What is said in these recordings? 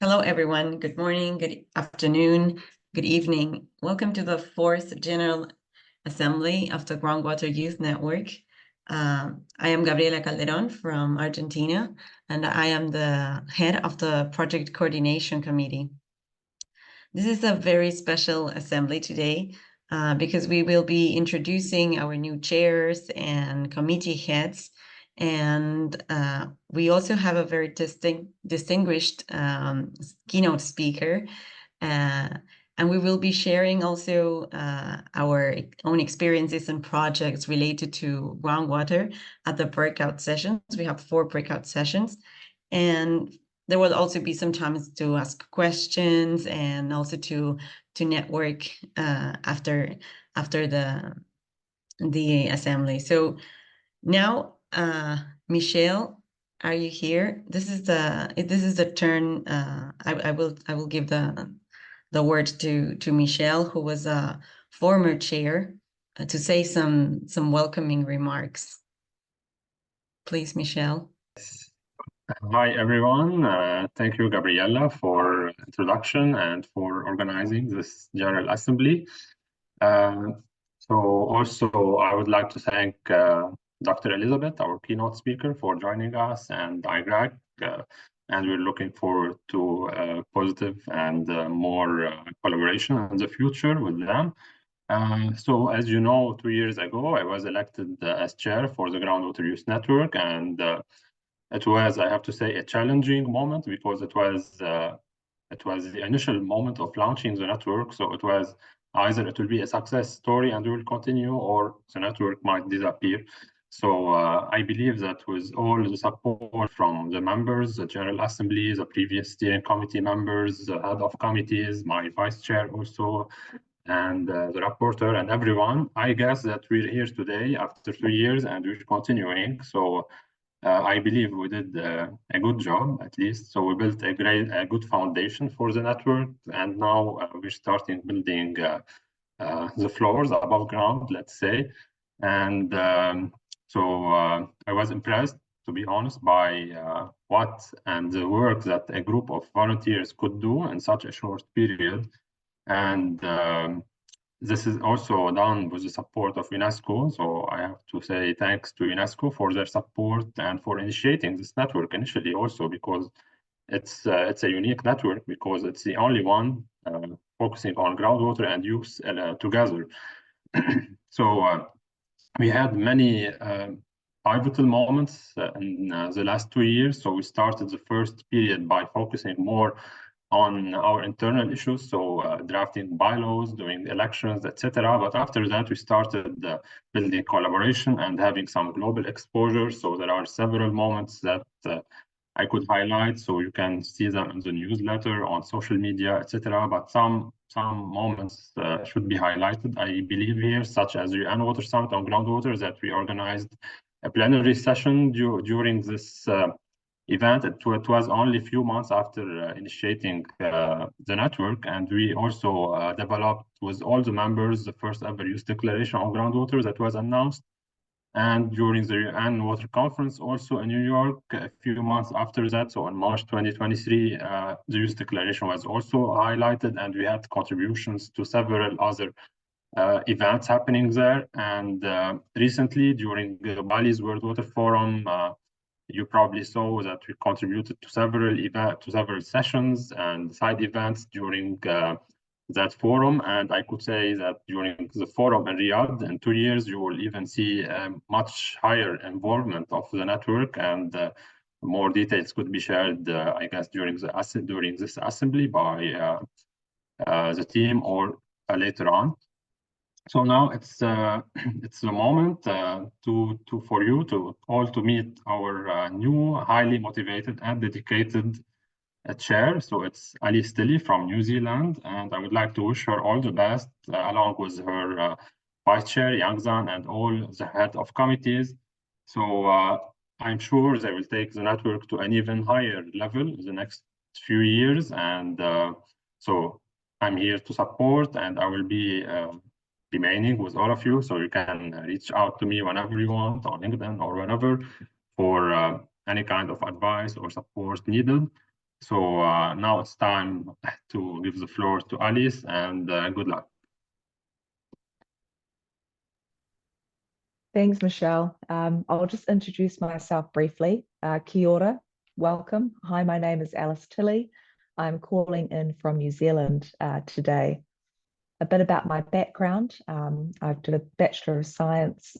Hello, everyone. Good morning, good afternoon, good evening. Welcome to the 4th General Assembly of the Groundwater Youth Network. I am Gabriela Calderon from Argentina, and I am the head of the Project Coordination Committee. This is a very special assembly today because we will be introducing our new chairs and committee heads. And we also have a very distinguished keynote speaker. And we will be sharing also our own experiences and projects related to groundwater at the breakout sessions. We have 4 breakout sessions. And there will also be some time to ask questions and also to network after the assembly. So now, Michelle, are you here? This is the turn. I will give the word to Michelle, who was a former chair, to say some welcoming remarks. Please, Michelle. Hi, everyone. Thank you, Gabriella, for introduction and for organizing this General Assembly. So also, I would like to thank Dr. Elizabeth, our keynote speaker, for joining us, and IGRAC, and we're looking forward to positive and more collaboration in the future with them. So as you know, 2 years ago, I was elected as chair for the Groundwater Youth Network, and it was, I have to say, a challenging moment because it was the initial moment of launching the network. So it was either it will be a success story and we will continue, or the network might disappear. So I believe that with all the support from the members, the General Assembly, the previous steering committee members, the head of committees, my vice chair also, and the rapporteur and everyone, I guess that we're here today after 2 years and we're continuing. So I believe we did a good job, at least. So we built a good foundation for the network, and now we're starting building the floors above ground, let's say. And so I was impressed, to be honest, by what and the work that a group of volunteers could do in such a short period. And this is also done with the support of UNESCO. So I have to say thanks to UNESCO for their support and for initiating this network initially also, because it's a unique network because it's the only one focusing on groundwater and use together. So we had many pivotal moments in the last 2 years. So we started the first period by focusing more on our internal issues, so drafting bylaws, doing elections, etc. But after that, we started building collaboration and having some global exposure. So there are several moments that I could highlight, so you can see them in the newsletter, on social media, etc. But some moments should be highlighted, I believe here, such as the UN Water Summit on Groundwater that we organized a plenary session during this event. It was only a few months after initiating the network, and we also developed with all the members the first ever use declaration on groundwater that was announced. And during the UN Water Conference, also in New York, a few months after that, so in March 2023, the use declaration was also highlighted, and we had contributions to several other events happening there. And recently, during Bali's World Water Forum, you probably saw that we contributed to several sessions and side events during that forum. And I could say that during the forum in Riyadh in 2 years, you will even see much higher involvement of the network, and more details could be shared, I guess, during this assembly by the team or later on. So now it's the moment for you to all to meet our new, highly motivated and dedicated chair. So it's Ali Stilly from New Zealand, and I would like to wish her all the best, along with her vice chair Yangzan and all the head of committees. So I'm sure they will take the network to an even higher level in the next few years, and so I'm here to support, and I will be remaining with all of you, so you can reach out to me whenever you want on LinkedIn or whenever for any kind of advice or support needed. So now it's time to give the floor to Alice, and good luck. Thanks, Michelle. I'll just introduce myself briefly. Kia ora, welcome. Hi, my name is Alice Tilley. I'm calling in from New Zealand today. A bit about my background. I've done a Bachelor of Science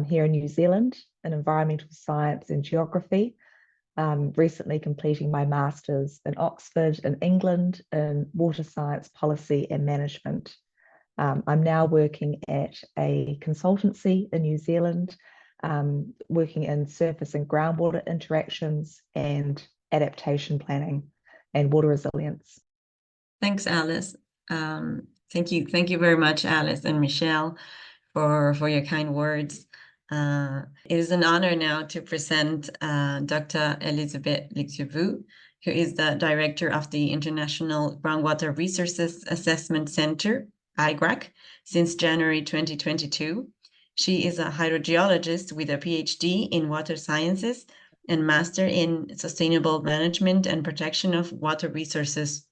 here in New Zealand in Environmental Science and Geography, recently completing my Master's in Oxford in England in Water Science Policy and Management. I'm now working at a consultancy in New Zealand, working in surface and groundwater interactions and adaptation planning and water resilience. Thanks, Alice. Thank you very much, Alice and Michelle, for your kind words. It is an honor now to present Dr. Elisabeth Lixivu, who is the director of the International Groundwater Resources Assessment Center, IGRAC, since January 2022. She is a hydrogeologist with a PhD in water sciences and master in sustainable management and protection of water resources,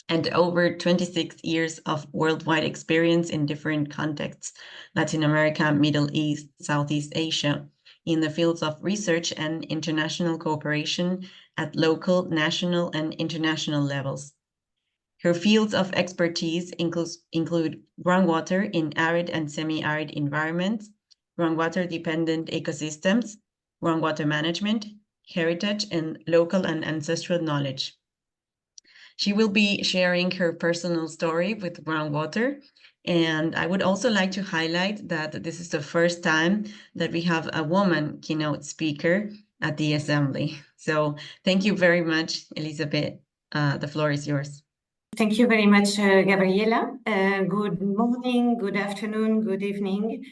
and over 26 years of worldwide experience in different contexts, Latin America, Middle East, Southeast Asia, in the fields of research and international cooperation at local, national, and international levels. Her fields of expertise include groundwater in arid and semi-arid environments, groundwater-dependent ecosystems, groundwater management, heritage, and local and ancestral knowledge. She will be sharing her personal story with groundwater, and I would also like to highlight that this is the first time that we have a woman keynote speaker at the assembly. So thank you very much, Elisabeth. The floor is yours. Thank you very much, Gabriela. Good morning, good afternoon, good evening.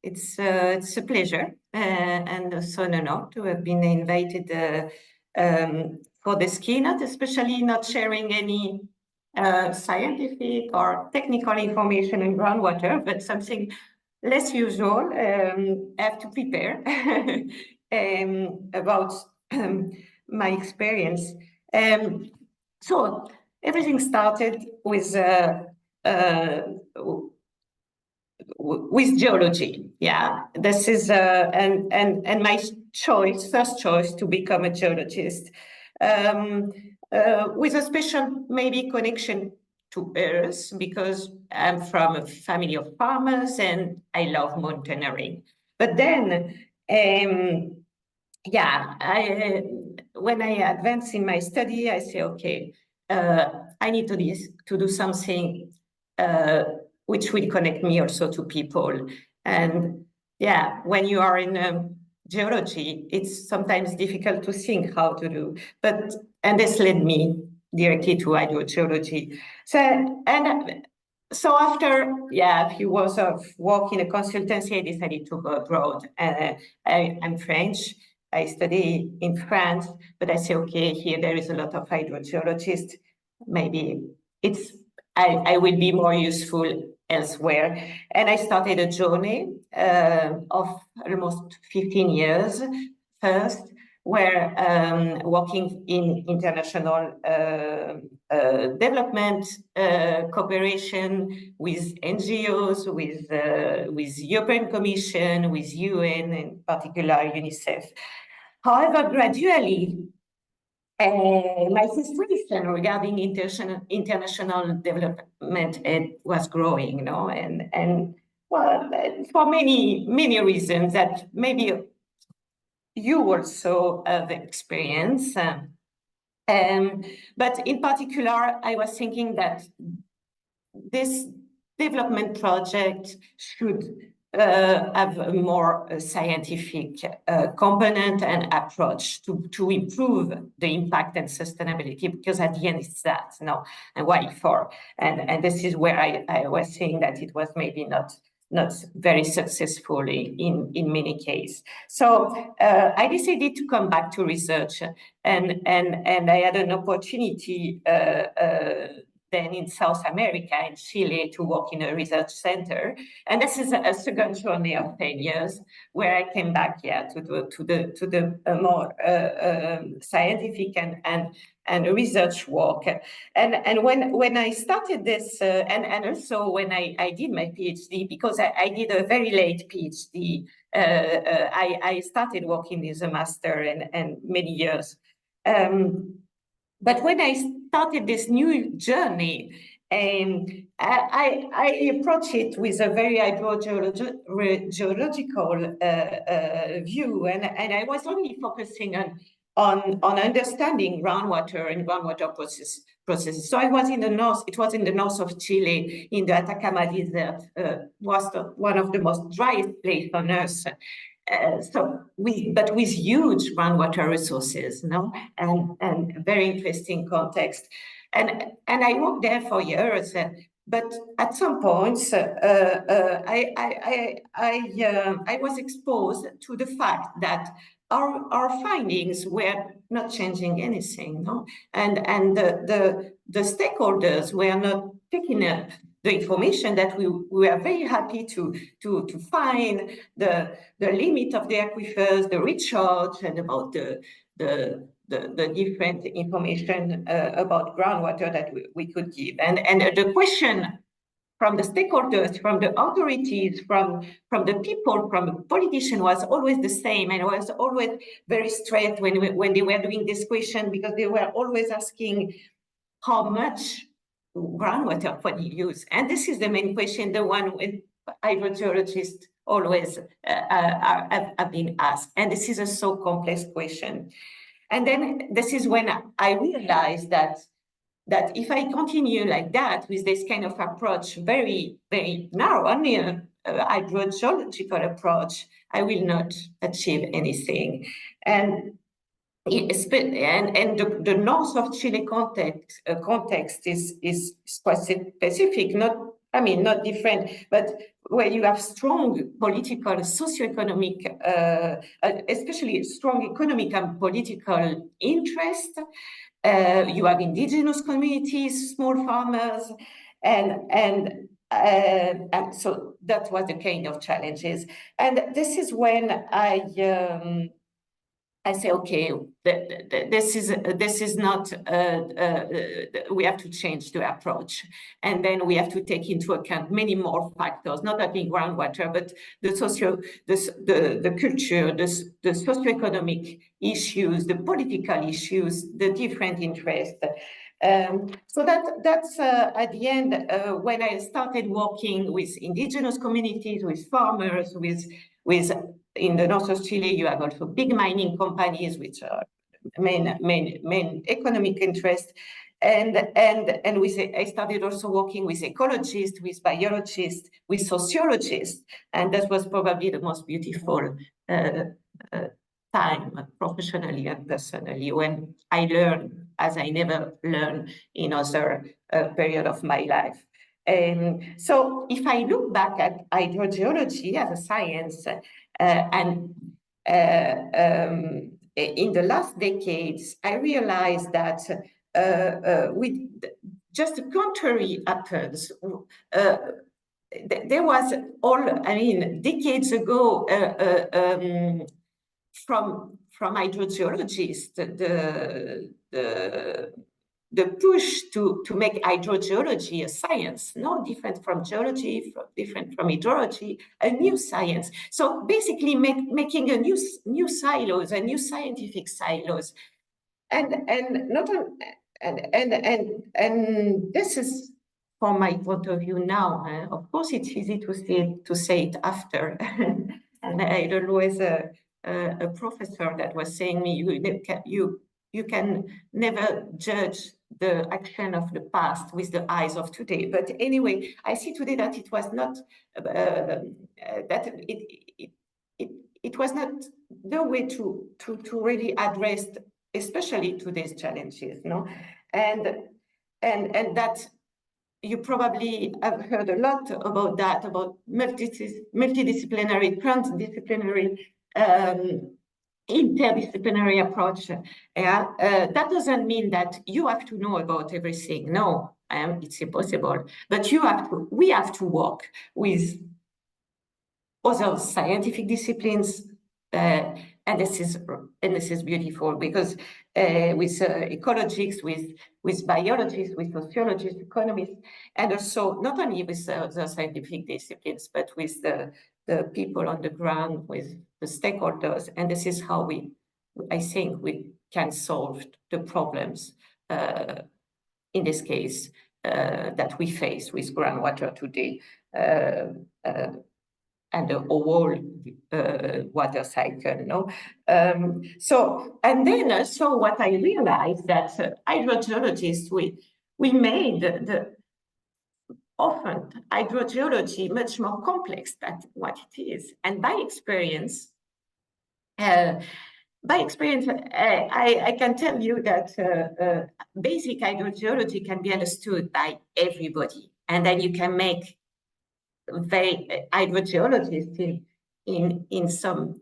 It's a pleasure and also an honor to have been invited for this keynote, especially not sharing any scientific or technical information in groundwater, but something less usual. I have to prepare about my experience. So everything started with geology. Yeah, this is and my first choice to become a geologist, with a special maybe connection to Earth, because I'm from a family of farmers and I love mountaineering. But then, yeah, when I advance in my study, I say, okay, I need to do something which will connect me also to people. And yeah, when you are in geology, it's sometimes difficult to think how to do, and this led me directly to hydrogeology. So after a few years of work in a consultancy, I decided to go abroad. I'm French. I study in France, but I say, okay, here there is a lot of hydrogeologists. Maybe I will be more useful elsewhere. And I started a journey of almost 15 years first, where working in international development cooperation with NGOs, with European Commission, with UN, in particular UNICEF. However, gradually, my frustration regarding international development was growing, you know, and well, for many reasons that maybe you also have experience. But in particular, I was thinking that this development project should have a more scientific component and approach to improve the impact and sustainability, because at the end it's that, no, and why for? And this is where I was saying that it was maybe not very successfully in many cases. So I decided to come back to research, and I had an opportunity then in South America, in Chile, to work in a research center. And this is a second journey of 10 years, where I came back here to the more scientific and research work. And when I started this, and also when I did my PhD, because I did a very late PhD, I started working as a master and many years. But when I started this new journey, I approach it with a very hydrogeological view, and I was only focusing on understanding groundwater and groundwater processes. So I was in the north. It was in the north of Chile, in the Atacama Desert, was one of the most driest places on Earth. But with huge groundwater resources, no, and very interesting context, and I worked there for years. But at some points, I was exposed to the fact that our findings were not changing anything, no, and the stakeholders were not picking up the information that we are very happy to find, the limit of the aquifers, the recharge, and about the different information about groundwater that we could give. And the question from the stakeholders, from the authorities, from the people, from the politician was always the same, and was always very straight when they were doing this question, because they were always asking how much groundwater can you use? And this is the main question, the one with hydrogeologists always have been asked. And this is a so complex question. And then this is when I realized that if I continue like that, with this kind of approach, very, very narrow, only a hydrogeological approach, I will not achieve anything. And the north of Chile context is quite specific, not different, but where you have strong political, socioeconomic, especially strong economic and political interest. You have indigenous communities, small farmers, and so that was the kind of challenges. And this is when I say, okay, this is not, we have to change the approach. And then we have to take into account many more factors, not only groundwater, but the culture, the socioeconomic issues, the political issues, the different interests. So that's at the end, when I started working with indigenous communities, with farmers, with in the north of Chile, you have also big mining companies, which are main economic interest. And I started also working with ecologists, with biologists, with sociologists. And that was probably the most beautiful time, professionally and personally, when I learned as I never learned in other period of my life. So if I look back at hydrogeology as a science, in the last decades, I realized that with just the contrary happens. There was decades ago, from hydrogeologists, the push to make hydrogeology a science, no different from geology, different from hydrology, a new science. So basically making a new silos, a new scientific silos. And this is from my point of view now. Of course, it's easy to say it after. And I had always a professor that was saying me, you can never judge the action of the past with the eyes of today. But anyway, I see today that it was not that it was not the way to really address, especially today's challenges, no, and that you probably have heard a lot about that, about multidisciplinary, transdisciplinary, interdisciplinary approach. That doesn't mean that you have to know about everything. No, It's impossible. But we have to work with other scientific disciplines, and this is beautiful because with ecologists, with biologists, with sociologists, economists, and also not only with the scientific disciplines, but with the people on the ground, with the stakeholders, and this is how I think we can solve the problems in this case that we face with groundwater today. And the whole water cycle, no? And then also what I realized that hydrogeologists, we made often hydrogeology much more complex than what it is. And by experience, I can tell you that basic hydrogeology can be understood by everybody. And then you can make hydrogeologists in some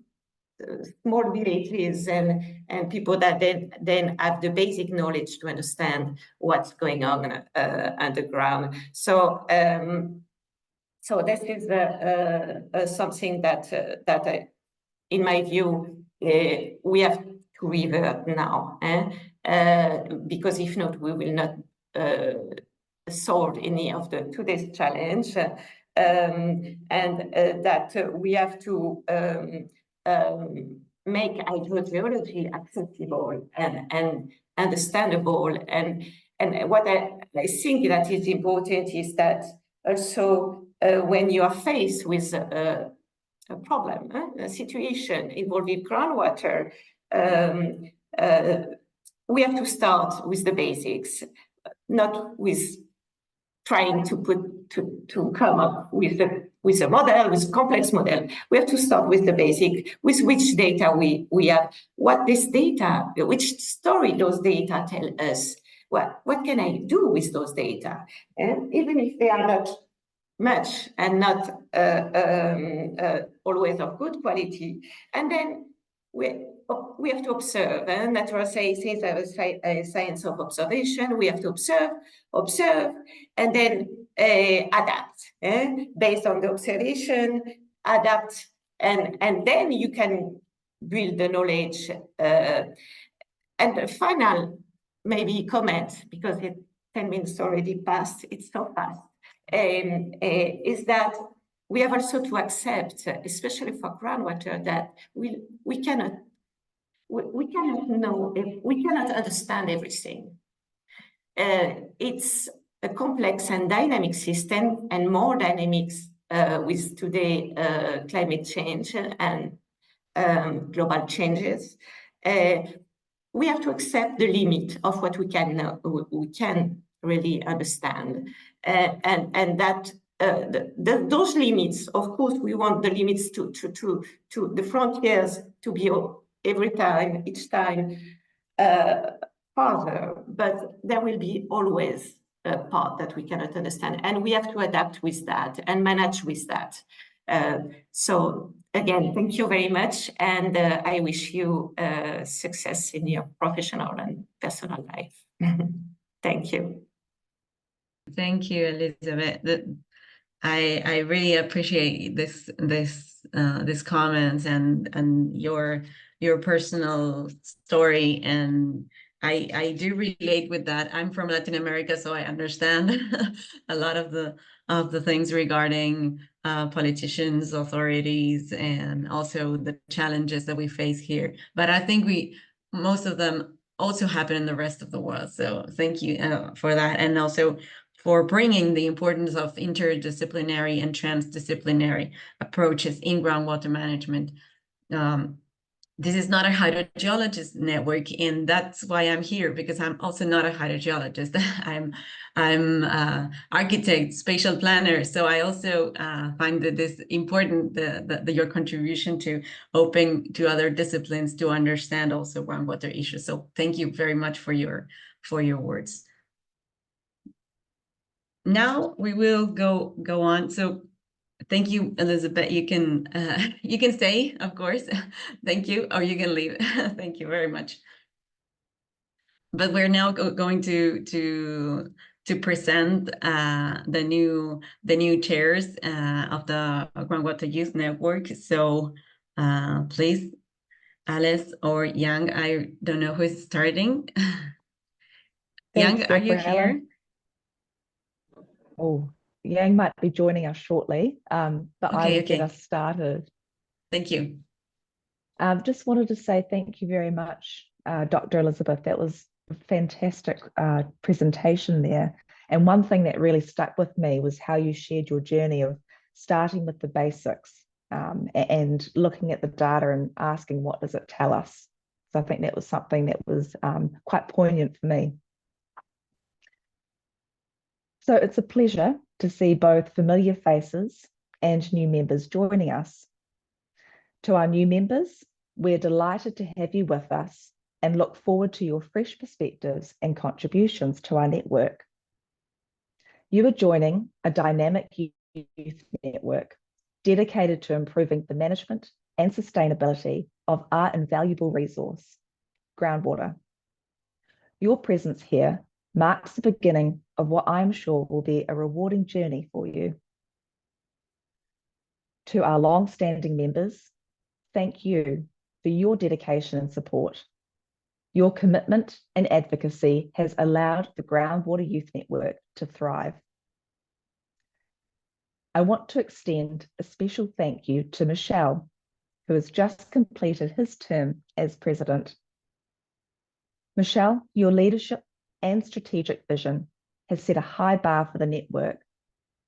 small villages and people that then have the basic knowledge to understand what's going on underground. So so this is something that in my view we have to revert now, because if not, we will not solve any of today's challenge. And that we have to make hydrogeology accessible and understandable. And what I think that is important is that also when you are faced with a problem, a situation involving groundwater, we have to start with the basics, not with trying to come up with a model, with a complex model. We have to start with the basic, with which data we have, what this data, which story those data tell us, what can I do with those data? And even if they are not much and not always of good quality, and then we have to observe, and natural sciences have a science of observation. We have to observe, and then adapt, based on the observation, adapt, and then you can build the knowledge. And the final, maybe comment, because 10 minutes already passed, it's so fast, is that we have also to accept, especially for groundwater, that we cannot know, we cannot understand everything. It's a complex and dynamic system, and more dynamics with today climate change and global changes. We have to accept the limit of what we can really understand, and that those limits, of course, we want the limits to the frontiers to be each time farther, but there will be always a part that we cannot understand, and we have to adapt with that and manage with that. So again, thank you very much, and I wish you success in your professional and personal life. Thank you. Thank you, Elizabeth. I really appreciate this comments and your personal story, and I do relate with that. I'm from Latin America, so I understand a lot of the things regarding politicians, authorities, and also the challenges that we face here. But I think most of them also happen in the rest of the world. So thank you for that, and also for bringing the importance of interdisciplinary and transdisciplinary approaches in groundwater management. This is not a hydrogeologist network, and that's why I'm here, because I'm also not a hydrogeologist. I'm architect, spatial planner, so I also find that this important, your contribution to open to other disciplines to understand also groundwater issues. So thank you very much for your words. Now we will go on. So thank you, Elizabeth. You can stay, of course. Thank you, or you can leave. Thank you very much. But we're now going to to present the new chairs of the Groundwater Youth Network. So please, Alice or Yang, I don't know who's starting. Thanks, Yang, are you Gabriella. here? Oh, Yang might be joining us shortly, but I will get us started. Thank you. Just wanted to say thank you very much, Dr. Elizabeth. That was a fantastic presentation there. And one thing that really stuck with me was how you shared your journey of starting with the basics and looking at the data and asking, what does it tell us? So I think that was something that was quite poignant for me. So it's a pleasure to see both familiar faces and new members joining us. To our new members, we're delighted to have you with us and look forward to your fresh perspectives and contributions to our network. You are joining a dynamic youth network dedicated to improving the management and sustainability of our invaluable resource, groundwater. Your presence here marks the beginning of what I'm sure will be a rewarding journey for you. To our long-standing members, thank you for your dedication and support. Your commitment and advocacy has allowed the Groundwater Youth Network to thrive. I want to extend a special thank you to Michelle, who has just completed his term as president. Michelle, your leadership and strategic vision has set a high bar for the network,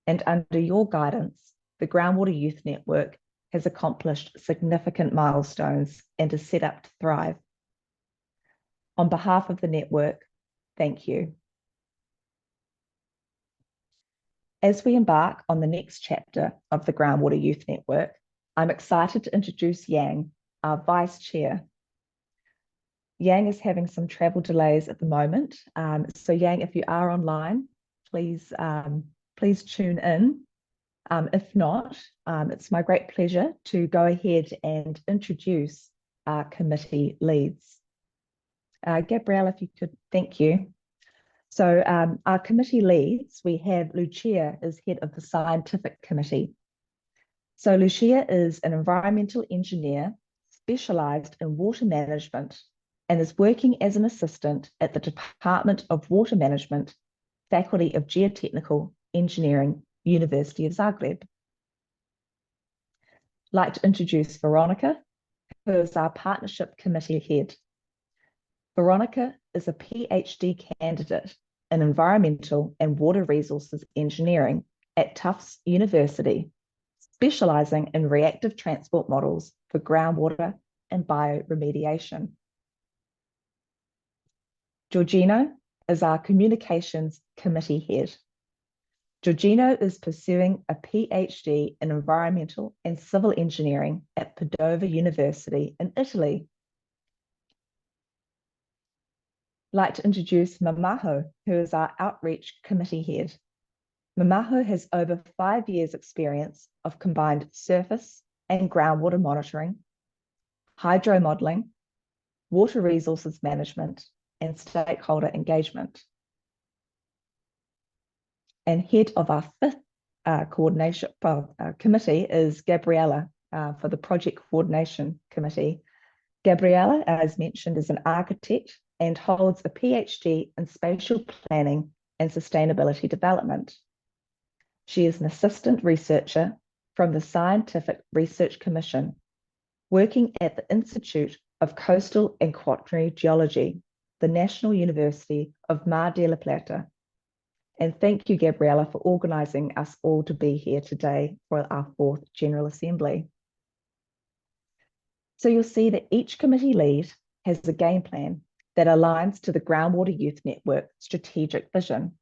and under your guidance, the Groundwater Youth Network has accomplished significant milestones and is set up to thrive. On behalf of the network, thank you. As we embark on the next chapter of the Groundwater Youth Network, I'm excited to introduce Yang, our Vice Chair. Yang is having some travel delays at the moment. So Yang, if you are online, please tune in. If not, it's my great pleasure to go ahead and introduce our committee leads. Gabrielle, if you could, thank you. So our committee leads, we have Lucia as head of the scientific committee. So Lucia is an environmental engineer specialized in water management and is working as an assistant at the Department of Water Management, Faculty of Geotechnical Engineering, University of Zagreb. I'd like to introduce Veronica, who is our partnership committee head. Veronica is a PhD candidate in environmental and water resources engineering at Tufts University, specializing in reactive transport models for groundwater and bioremediation. Giorgino is our communications committee head. Giorgino is pursuing a PhD in environmental and civil engineering at Padova University in Italy. I'd like to introduce Mamaho, who is our outreach committee head. Mamaho has over 5 years' experience of combined surface and groundwater monitoring, hydro modeling, water resources management, and stakeholder engagement. And head of our fifth coordination committee is Gabriella for the project coordination committee. Gabriella, as mentioned, is an architect and holds a PhD in spatial planning and sustainability development. She is an assistant researcher from the Scientific Research Commission, working at the Institute of Coastal and Quaternary Geology, the National University of Mar del Plata. And thank you, Gabriella, for organizing us all to be here today for our 4th General Assembly. So you'll see that each committee lead has a game plan that aligns to the Groundwater Youth Network strategic vision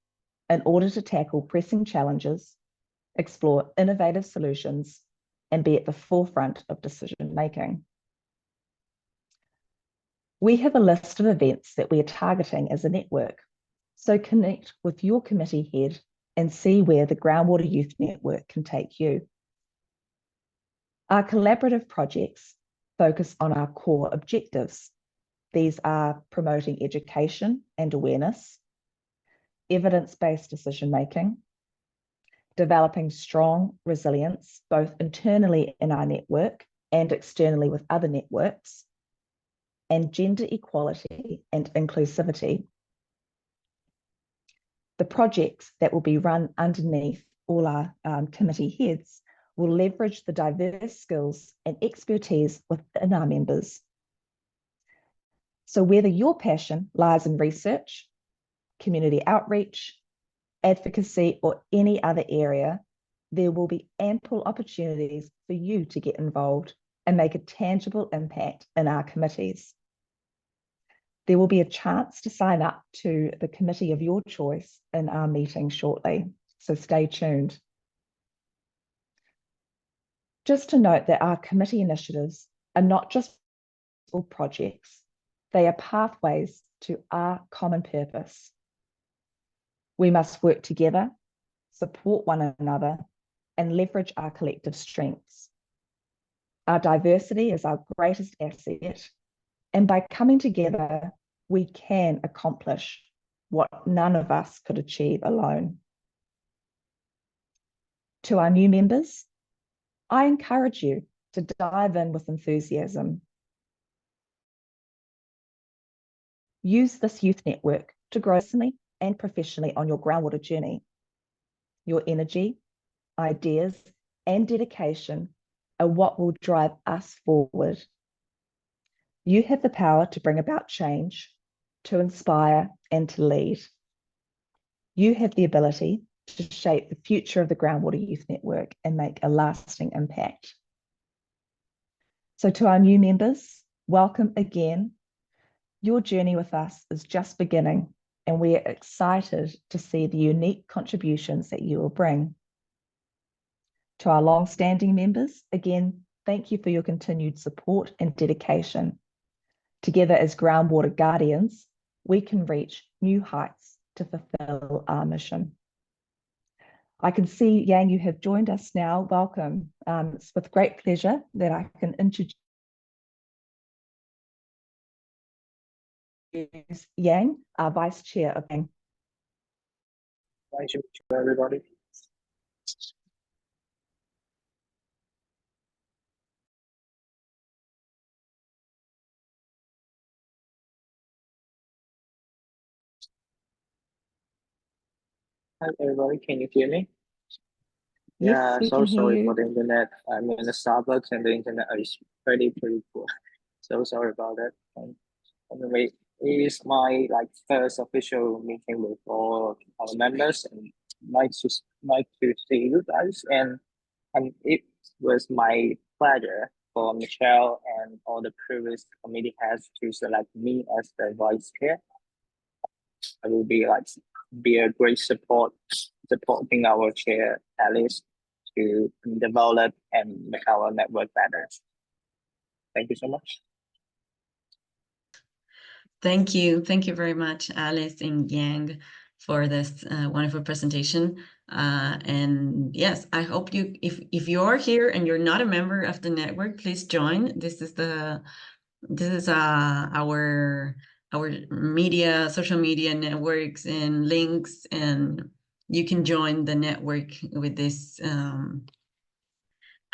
in order to tackle pressing challenges, explore innovative solutions, and be at the forefront of decision making. We have a list of events that we are targeting as a network, so connect with your committee head and see where the Groundwater Youth Network can take you. Our collaborative projects focus on our core objectives. These are promoting education and awareness, evidence-based decision-making, developing strong resilience, both internally in our network and externally with other networks, and gender equality and inclusivity. The projects that will be run underneath all our committee heads will leverage the diverse skills and expertise within our members. So whether your passion lies in research, community outreach, advocacy, or any other area, there will be ample opportunities for you to get involved and make a tangible impact in our committees. There will be a chance to sign up to the committee of your choice in our meeting shortly, so stay tuned. Just to note that our committee initiatives are not just projects, they are pathways to our common purpose. We must work together, support one another, and leverage our collective strengths. Our diversity is our greatest asset, and by coming together, we can accomplish what none of us could achieve alone. To our new members, I encourage you to dive in with enthusiasm. Use this youth network to grow personally and professionally on your groundwater journey. Your energy, ideas, and dedication are what will drive us forward. You have the power to bring about change, to inspire, and to lead. You have the ability to shape the future of the Groundwater Youth Network and make a lasting impact. So to our new members, welcome again. Your journey with us is just beginning, and we are excited to see the unique contributions that you will bring. To our long-standing members, again, thank you for your continued support and dedication. Together as groundwater guardians, we can reach new heights to fulfill our mission. I can see, Yang, you have joined us now. Welcome. It's with great pleasure that I can introduce Yang, our Vice Chair of GWYN. Nice to meet you, everybody. Hi, everybody. Can you hear me? Yes, Yeah, we so can hear sorry you. for the internet. I'm in the Starbucks and the internet is pretty poor. So sorry about that. Anyway, it is my first official meeting with all our members, and like to see you guys. And it was my pleasure for Michelle and all the previous committee heads to select me as the vice chair. I will be a great supporting our chair Alice to develop and make our network better. Thank you so much. Thank you very much, Alice and Yang, for this wonderful presentation. And yes, I hope you, if you're here and you're not a member of the network, please join. This is our social media networks and links, and you can join the network with this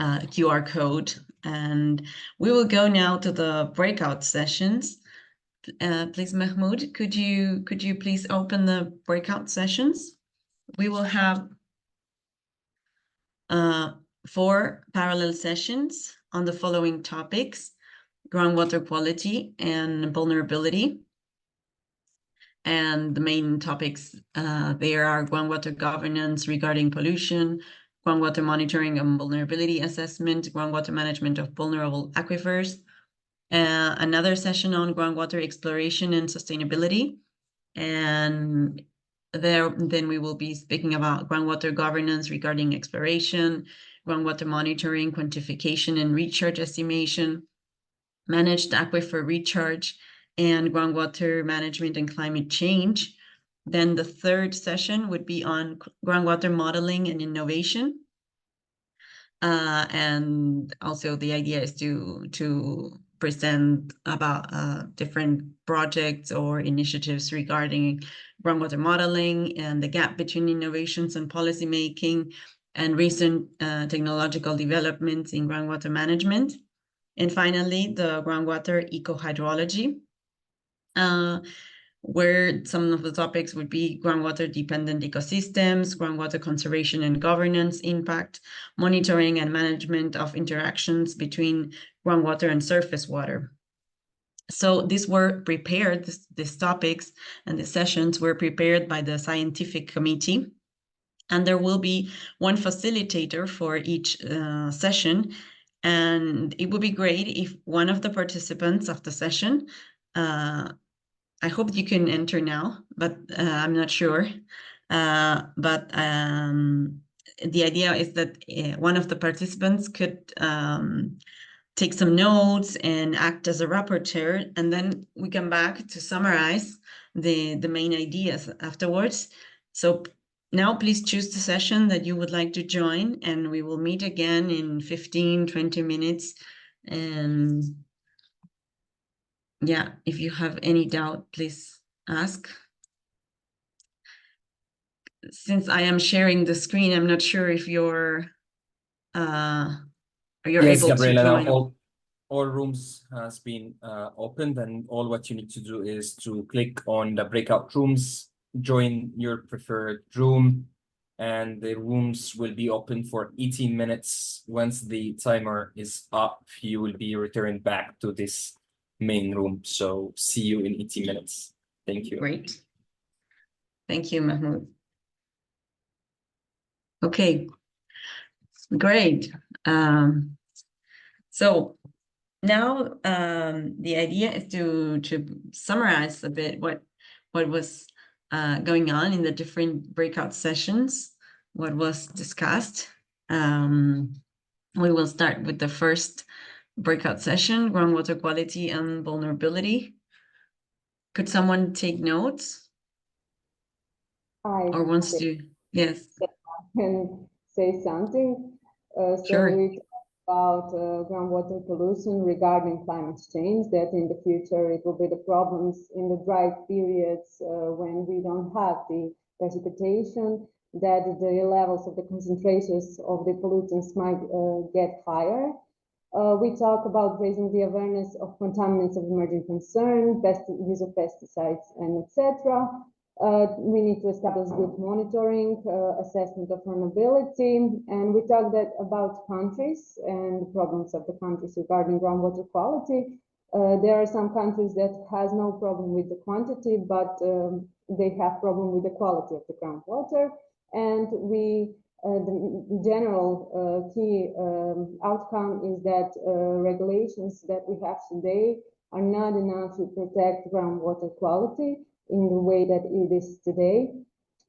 QR code. And we will go now to the breakout sessions. Please, Mahmoud, could you please open the breakout sessions? We will have 4 parallel sessions on the following topics: groundwater quality and vulnerability. And the main topics there are groundwater governance regarding pollution, groundwater monitoring and vulnerability assessment, groundwater management of vulnerable aquifers, another session on groundwater exploration and sustainability. And then we will be speaking about groundwater governance regarding exploration, groundwater monitoring, quantification and recharge estimation, managed aquifer recharge, and groundwater management and climate change. Then the third session would be on groundwater modeling and innovation. And also the idea is to present about different projects or initiatives regarding groundwater modeling and the gap between innovations and policymaking and recent technological developments in groundwater management. And finally, the groundwater eco-hydrology, where some of the topics would be groundwater dependent ecosystems, groundwater conservation and governance impact, monitoring and management of interactions between groundwater and surface water. So these were prepared, these topics and the sessions were prepared by the scientific committee, and there will be one facilitator for each session. And it would be great if one of the participants of the session, I hope you can enter now, but I'm not sure. But the idea is that one of the participants could take some notes and act as a rapporteur, and then we come back to summarize the main ideas afterwards. So now please choose the session that you would like to join, and we will meet again in 15-20 minutes. And yeah, if you have any doubt, please ask. Since I am sharing the screen, I'm not sure if you're yes, able Gabriela, to join. now all rooms has been opened, and all what you need to do is to click on the breakout rooms, join your preferred room, and the rooms will be open for 18 minutes. Once the timer is up, you will be returned back to this main room. So see you in 18 minutes. Thank you. Great. Thank you, Mahmoud. Okay, great. So now the idea is to summarize a bit what was going on in the different breakout sessions, what was discussed. We will start with the first breakout session, groundwater quality and vulnerability. Could someone take notes? Or wants to? Yes. Can say something. Sure. So we talk about groundwater pollution regarding climate change, that in the future it will be the problems in the dry periods when we don't have the precipitation, that the levels of the concentrations of the pollutants might get higher. We talk about raising the awareness of contaminants of emerging concern, use of pesticides, and etc. We need to establish good monitoring, assessment of vulnerability, and we talked about countries and the problems of the countries regarding groundwater quality. There are some countries that has no problem with the quantity, but they have problem with the quality of the groundwater. And the general key outcome is that regulations that we have today are not enough to protect groundwater quality in the way that it is today.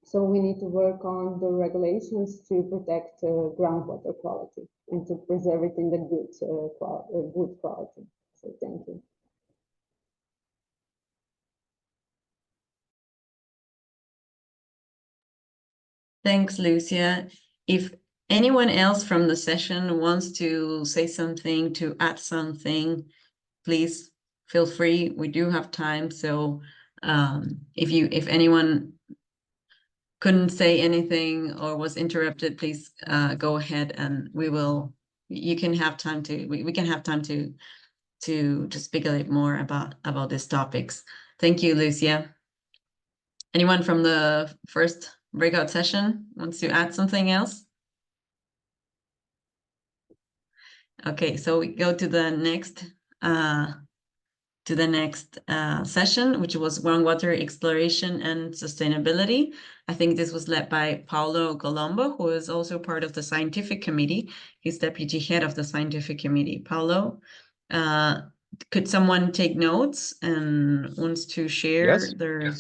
So we need to work on the regulations to protect groundwater quality and to preserve it in the good quality. So thank you. Thanks, Lucia. If anyone else from the session wants to say something, to add something, please feel free. We do have time. So if anyone couldn't say anything or was interrupted, please go ahead, and you can have time to, we can have time to speak a little more about these topics. Thank you, Lucia. Anyone from the first breakout session wants to add something else? Okay, so we go to the next session, which was groundwater exploration and sustainability. I think this was led by Paulo Colombo, who is also part of the scientific committee. He's deputy head of the scientific committee. Paulo, could someone take notes and wants to share their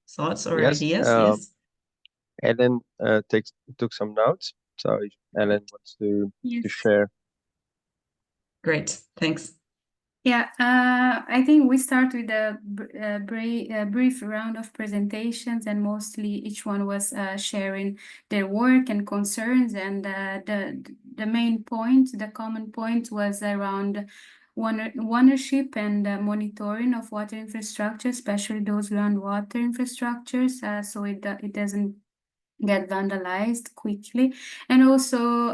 thoughts or ideas? Yes. Ellen took some notes, so if Ellen wants to share. Great, thanks. Yeah, I think we start with a brief round of presentations, and mostly each one was sharing their work and concerns, and the main point, the common point was around ownership and monitoring of water infrastructure, especially those groundwater infrastructures, so it doesn't get vandalized quickly. And also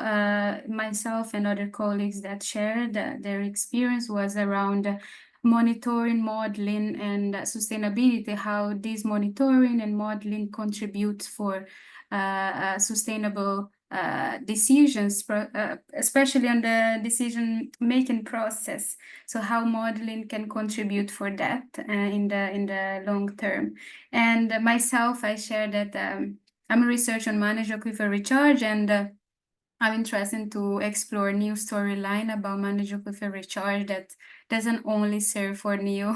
myself and other colleagues that shared their experience was around monitoring, modeling, and sustainability, how this monitoring and modeling contributes for sustainable decisions, especially on the decision-making process. So how modeling can contribute for that in the long term. And myself, I share that I'm a researcher on managed aquifer recharge, and I'm interested to explore new storyline about managed aquifer recharge that doesn't only serve for new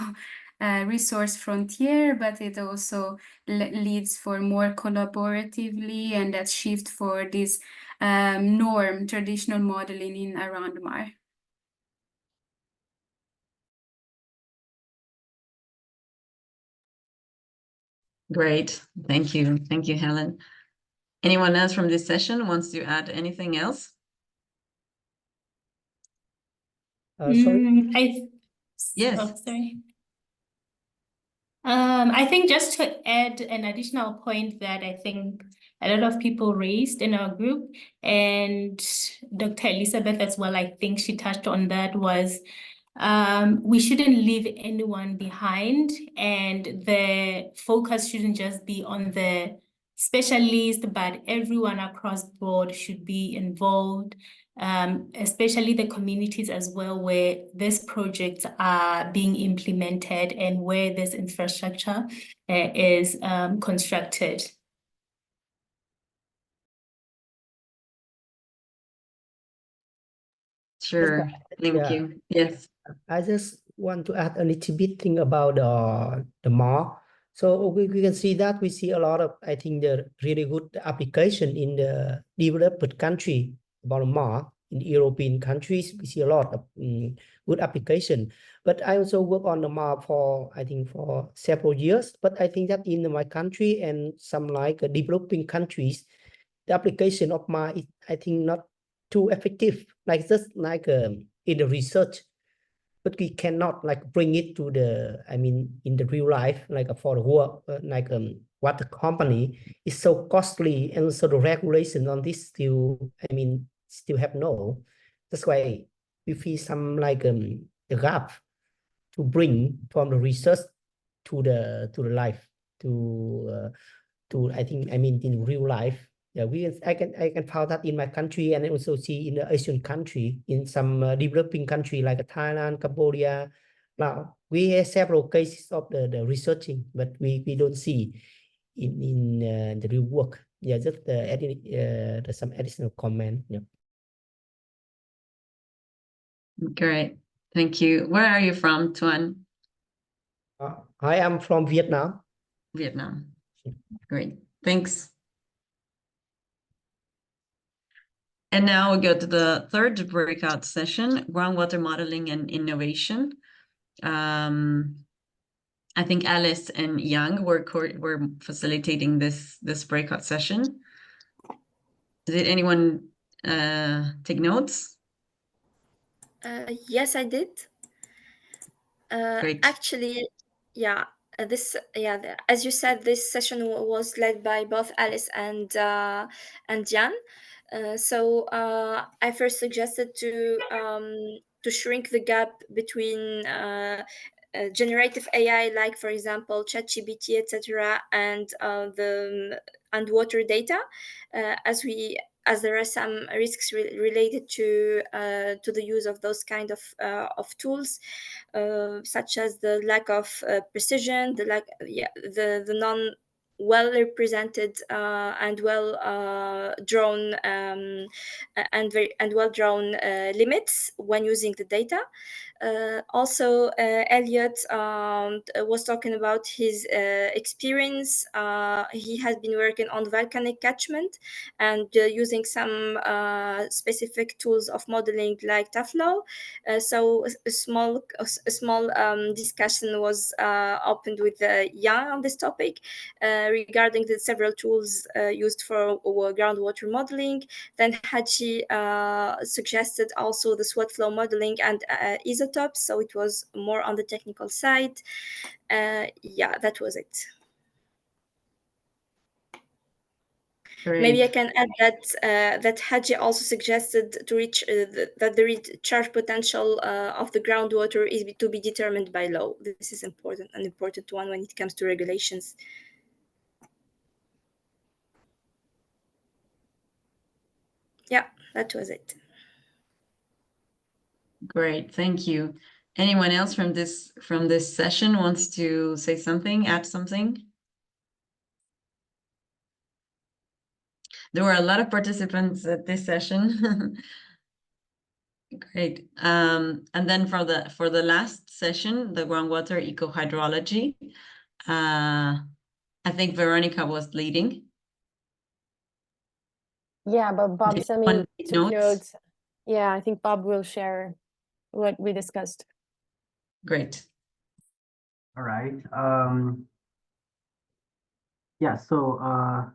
resource frontier, but it also leads for more collaboratively, and that shift for this norm traditional modeling in around Mar. Great. Thank you. Thank you, Helen. Anyone else from this session wants to add anything else? Sorry. Yes. Oh, sorry. I think just to add an additional point that I think a lot of people raised in our group, and Dr. Elizabeth as well, I think she touched on that, was we shouldn't leave anyone behind, and the focus shouldn't just be on the specialist, but everyone across board should be involved, especially the communities as well, where these projects are being implemented and where this infrastructure is constructed. Sure. Thank you. Yes. I just want to add a little bit thing about the MAR. So we can see that we see a lot of, I think, the really good application in the developed country about MAR. In the European countries, we see a lot of good application. But I also work on the MAR for, I think, for several years. But I think that in my country and some like developing countries, the application of MAR is, I think, not too effective, like just like in the research. But we cannot like bring it to the, I mean, in the real life, like for the work, like what the company is so costly, and so the regulation on this still, I mean, still have no. That's why we feel some like the gap to bring from the research to the life, to I think, I mean, in real life. Yeah, I can find that in my country, and I also see in the Asian country, in some developing country like Thailand, Cambodia. Now we have several cases of the researching, but we don't see in the real work. Yeah, just some additional comment. Yeah. Great. Thank you. Where are you from, Tuan? I am from Vietnam. Vietnam. Great. Thanks. And now we go to the third breakout session, groundwater modeling and innovation. I think Alice and Yang were facilitating this breakout session. Did anyone take notes? Yes, I did. Great. Actually, yeah, as you said, this session was led by both Alice and Jan. So I first suggested to shrink the gap between generative AI, like for example ChatGPT, etc., and water data, as there are some risks related to the use of those kind of tools, such as the lack of precision, the non well represented and well drawn and well drawn limits when using the data. Also, Elliot was talking about his experience. He has been working on volcanic catchment and using some specific tools of modeling like Taflow. So a small discussion was opened with Jan on this topic regarding the several tools used for groundwater modeling. Then Haji suggested also the sweat flow modeling and isotopes. prototypes, so it was more on the technical side. Yeah, that was it. Maybe I can add that Haji also suggested to reach that the recharge potential of the groundwater is to be determined by law. This is important, an important one when it comes to regulations. Yeah, that was it. Great, thank you. Anyone else from this session wants to say something, add something? There were a lot of participants at this session. Great. And then for the last session, the groundwater eco-hydrology, I think Veronica was leading. Yeah, but Bob sent me took notes. Yeah, I think Bob will share what we discussed. Great. All right. Yeah, so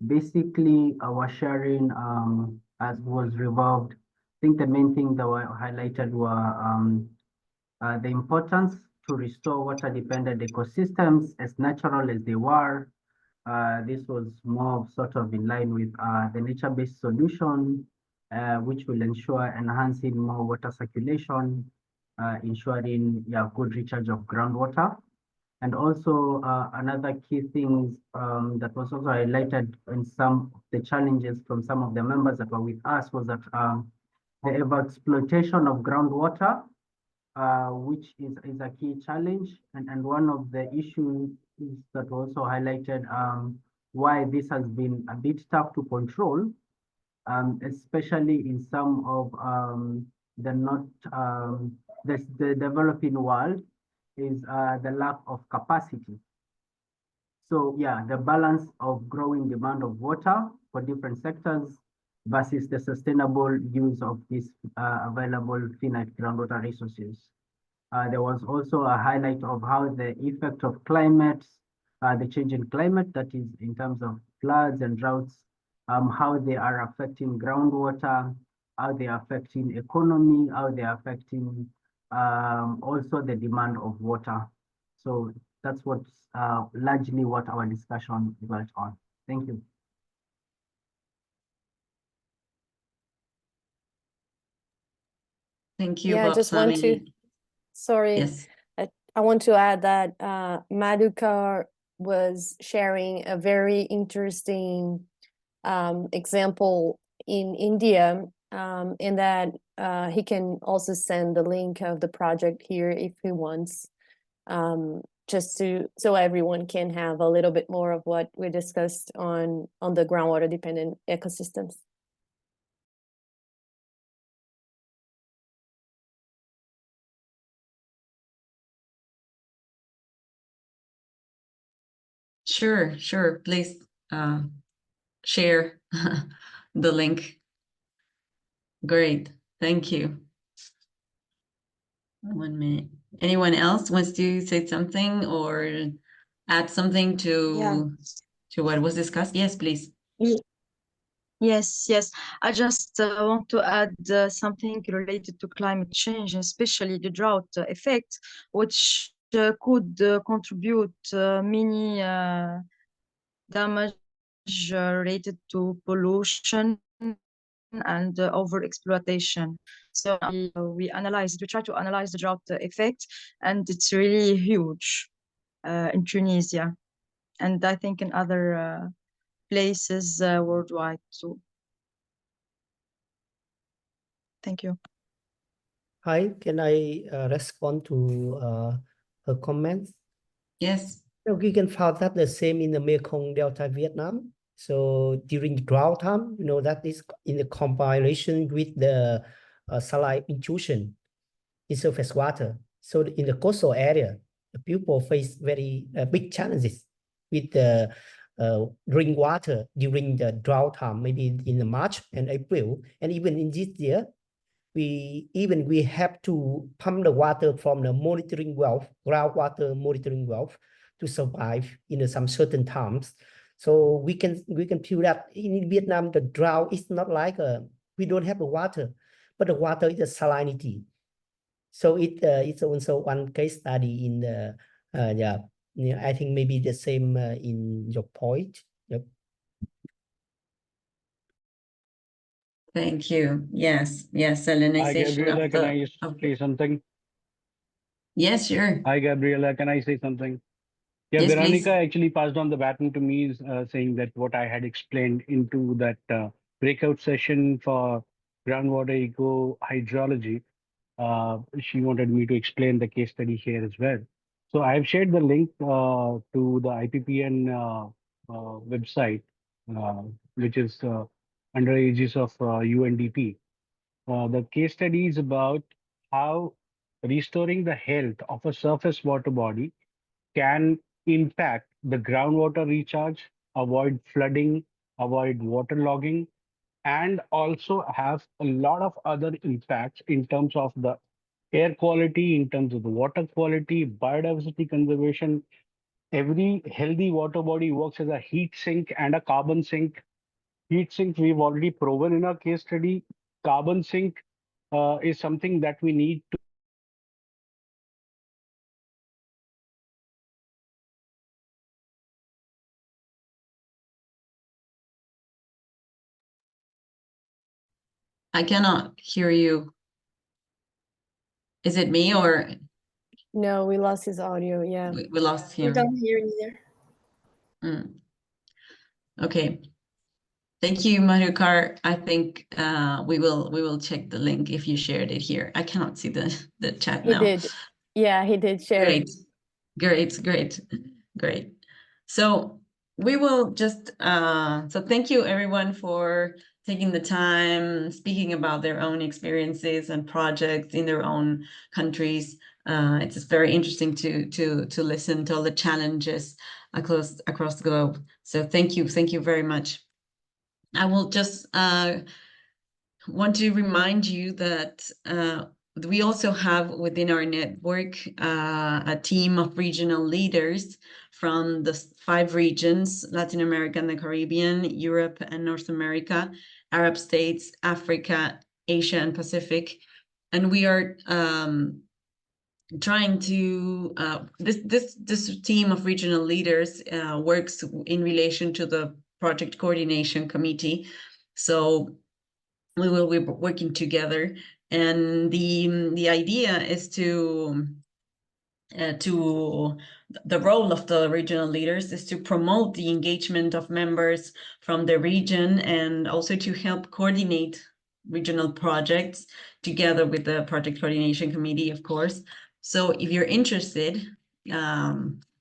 basically our sharing as was revolved, I think the main thing that were highlighted were the importance to restore water-dependent ecosystems as natural as they were. This was more sort of in line with the nature-based solution, which will ensure enhancing more water circulation, ensuring good recharge of groundwater. And also another key things that was also highlighted in some of the challenges from some of the members that were with us was that the overexploitation of groundwater, which is a key challenge. And one of the issues that also highlighted why this has been a bit tough to control, especially in some of the developing world, is the lack of capacity. So yeah, the balance of growing demand of water for different sectors versus the sustainable use of these available finite groundwater resources. There was also a highlight of how the effect of climate, the change in climate, that is in terms of floods and droughts, how they are affecting groundwater, how they are affecting economy, how they are affecting also the demand of water. So that's what's largely what our discussion went on. Thank you. Thank you, Yeah, I just want to, sorry. Yes. I want to add that Madhukar was sharing a very interesting example in India, in that he can also send the link of the project here if he wants, just so everyone can have a little bit more of what we discussed on the groundwater dependent ecosystems. Sure. Please share the link. Great. Thank you. 1 minute. Anyone else wants to say something or add something to what was discussed? Yes, please. Yes. I just want to add something related to climate change, especially the drought effect, which could contribute many damage related to pollution and overexploitation. So we try to analyze the drought effect, and it's really huge in Tunisia, and I think in other places worldwide too. Thank you. Hi, can I respond to her comments? Yes. So we can find that the same in the Mekong Delta, Vietnam. So during the drought time, that is in the combination with the saline intrusion in surface water. So in the coastal area, the people face very big challenges with the drinking water during the drought time, maybe in the March and April, and even in this year, we have to pump the water from the monitoring well, groundwater monitoring well, to survive in some certain times. So we can feel that in Vietnam the drought is not like we don't have the water, but the water is a salinity. So it's also one case study in the yeah. I think maybe the same in your point. Yep. Thank you. Yes, yes, salinization Hi, Gabriela, of can the I say something? Yes, sure. Hi, Gabriela, can I say something? Yeah, Yes, Veronica please. actually passed on the baton to me, saying that what I had explained into that breakout session for groundwater eco hydrology, she wanted me to explain the case study here as well. So I've shared the link to the IPPN website, which is under aegis of UNDP. The case study is about how restoring the health of a surface water body can impact the groundwater recharge, avoid flooding, avoid waterlogging, and also have a lot of other impacts in terms of the air quality, in terms of the water quality, biodiversity conservation. Every healthy water body works as a heat sink and a carbon sink. Heat sink, we've already proven in our case study. Carbon sink is something that we need to I cannot hear you. Is it me or No, we lost his audio. Yeah. we lost We him? don't hear neither. Okay. Thank you, Madhukar. I think we will check the link if you shared it here. I cannot see the chat He now. did. Yeah, he did share it. Great. So we will just so thank you everyone for taking the time, speaking about their own experiences and projects in their own countries. It's just very interesting to listen to all the challenges across the globe. So thank you very much. I will just want to remind you that we also have within our network a team of regional leaders from the 5 regions: Latin America and the Caribbean, Europe and North America, Arab states, Africa, Asia and Pacific. And we are trying to this team of regional leaders works in relation to the project coordination committee. So we will be working together, and the idea is to the role of the regional leaders is to promote the engagement of members from the region and also to help coordinate regional projects together with the project coordination committee, of course. So if you're interested,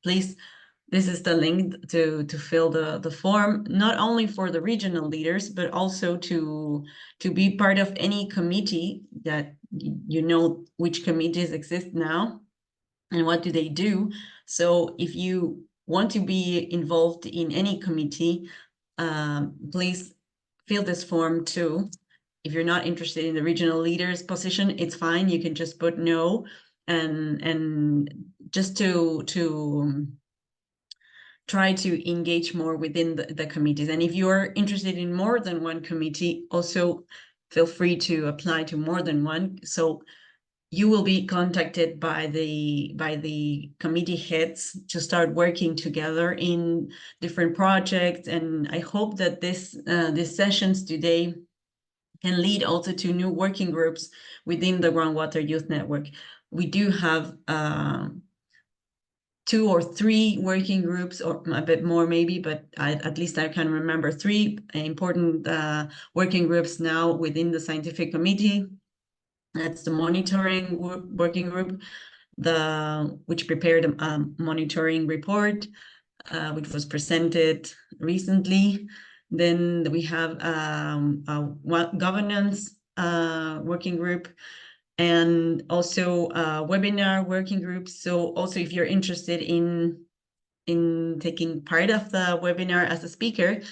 please, this is the link to fill the form, not only for the regional leaders, but also to be part of any committee that you know which committees exist now and what do they do. So if you want to be involved in any committee, please fill this form too. If you're not interested in the regional leaders position, it's fine. You can just put no, and just to try to engage more within the committees. And if you're interested in more than one committee, also feel free to apply to more than one. So you will be contacted by the committee heads to start working together in different projects. And I hope that these sessions today can lead also to new working groups within the Groundwater Youth Network. We do have 2 or 3 working groups, or a bit more maybe, but at least I can remember 3 important working groups now within the scientific committee. That's the monitoring working group, which prepared a monitoring report, which was presented recently. Then we have a governance working group, and also webinar working groups. So also, if you're interested in taking part of the webinar as a speaker,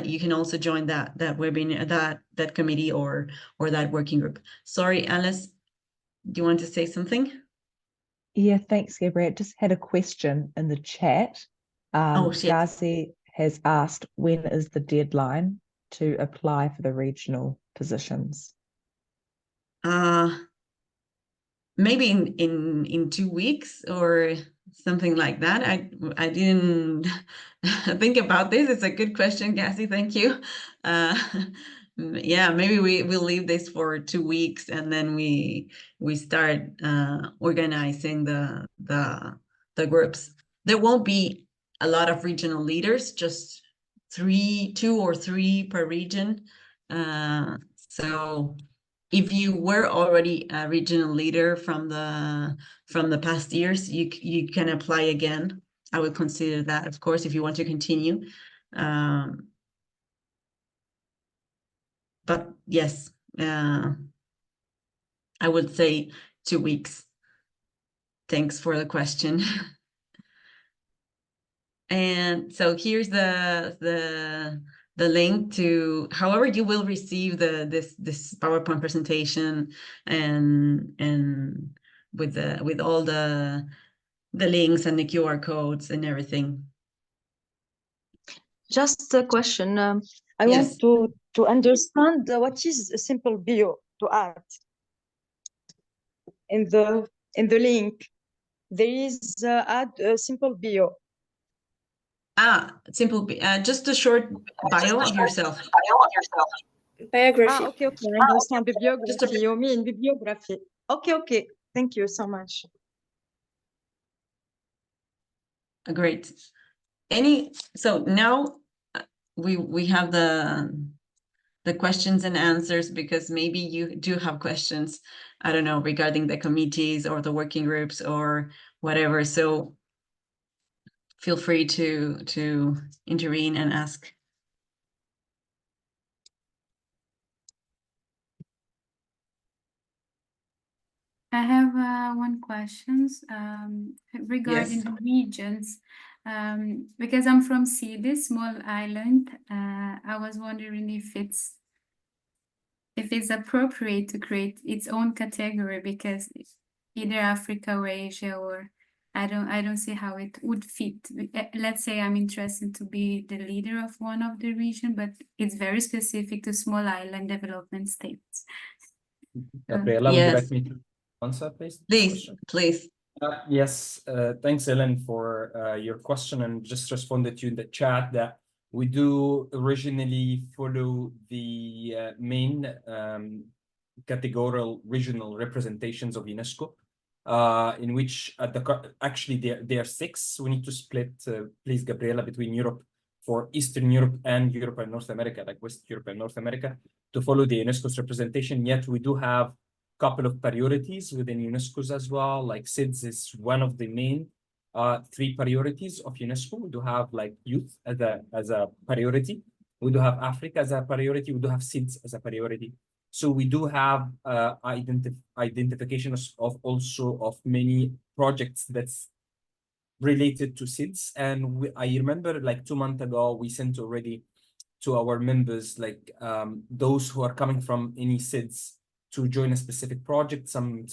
you can also join that webinar, that committee or that working group. Sorry, Alice, do you want to say something? Yeah, thanks, Gabrielle. Just had a question in the chat. Gazi has asked, when is the deadline to apply for the regional positions? maybe in 2 weeks or something like that. I didn't think about this. It's a good question, Cassie. Thank you. Yeah, maybe we'll leave this for 2 weeks and then we start organizing the groups. There won't be a lot of regional leaders, just 2 or 3 per region. So if you were already a regional leader from the past years, you can apply again. I would consider that, of course, if you want to continue. But yes, I would say 2 weeks. Thanks for the question. And so here's the link to, however you will receive this PowerPoint presentation and with all the links and the QR codes and everything. Just a question. I Yes. want to understand what is a simple bio to add in the link. There is add a simple bio. Simple, just a short bio of yourself. Biography. Okay, I understand. Bibliography. You mean bibliography. Okay. Thank you so much. Great. So now we have the questions and answers, because maybe you do have questions, I don't know, regarding the committees or the working groups or whatever. So feel free to intervene and ask. I have one question regarding Yes. the regions. Because I'm from Sidi, small island, I was wondering if it's appropriate to create its own category, because either Africa or Asia, or I don't see how it would fit. Let's say I'm interested to be the leader of one of the region, but it's very specific to small island development states. Gabriela, would you Yes. like me to answer, please? Please. Yes, thanks, Ellen, for your question, and just responded to you in the chat that we do originally follow the main categorical regional representations of UNESCO, in which actually there are 6. We need to split, please, Gabriela, between Europe for Eastern Europe and Europe and North America, like West Europe and North America, to follow the UNESCO's representation. Yet we do have couple of priorities within UNESCO's as well. Like SIDS is one of the main 3 priorities of UNESCO. We do have like youth as a priority. We do have Africa as a priority. We do have SIDS as a priority. So we do have identification of also of many projects that's related to SIDS. And I remember like 2 months ago, we sent already to our members, like those who are coming from any SIDS, to join a specific project, some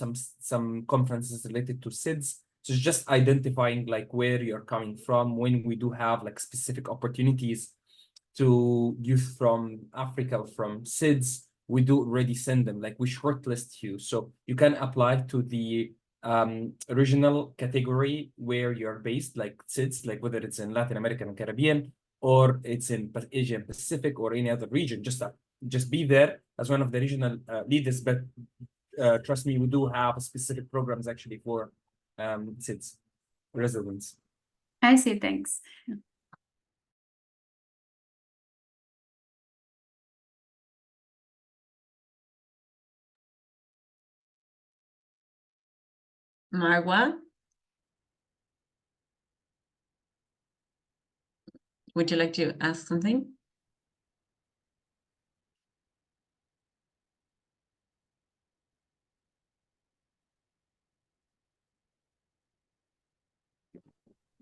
conferences related to SIDS. So it's just identifying like where you're coming from. When we do have like specific opportunities to youth from Africa or from SIDS, we do already send them, like we shortlist you. So you can apply to the regional category where you're based, like SIDS, like whether it's in Latin America and Caribbean, or it's in Asia and Pacific or any other region. Just be there as one of the regional leaders. But trust me, we do have specific programs actually for SIDS residents. I see, thanks. Marwa, would you like to ask something?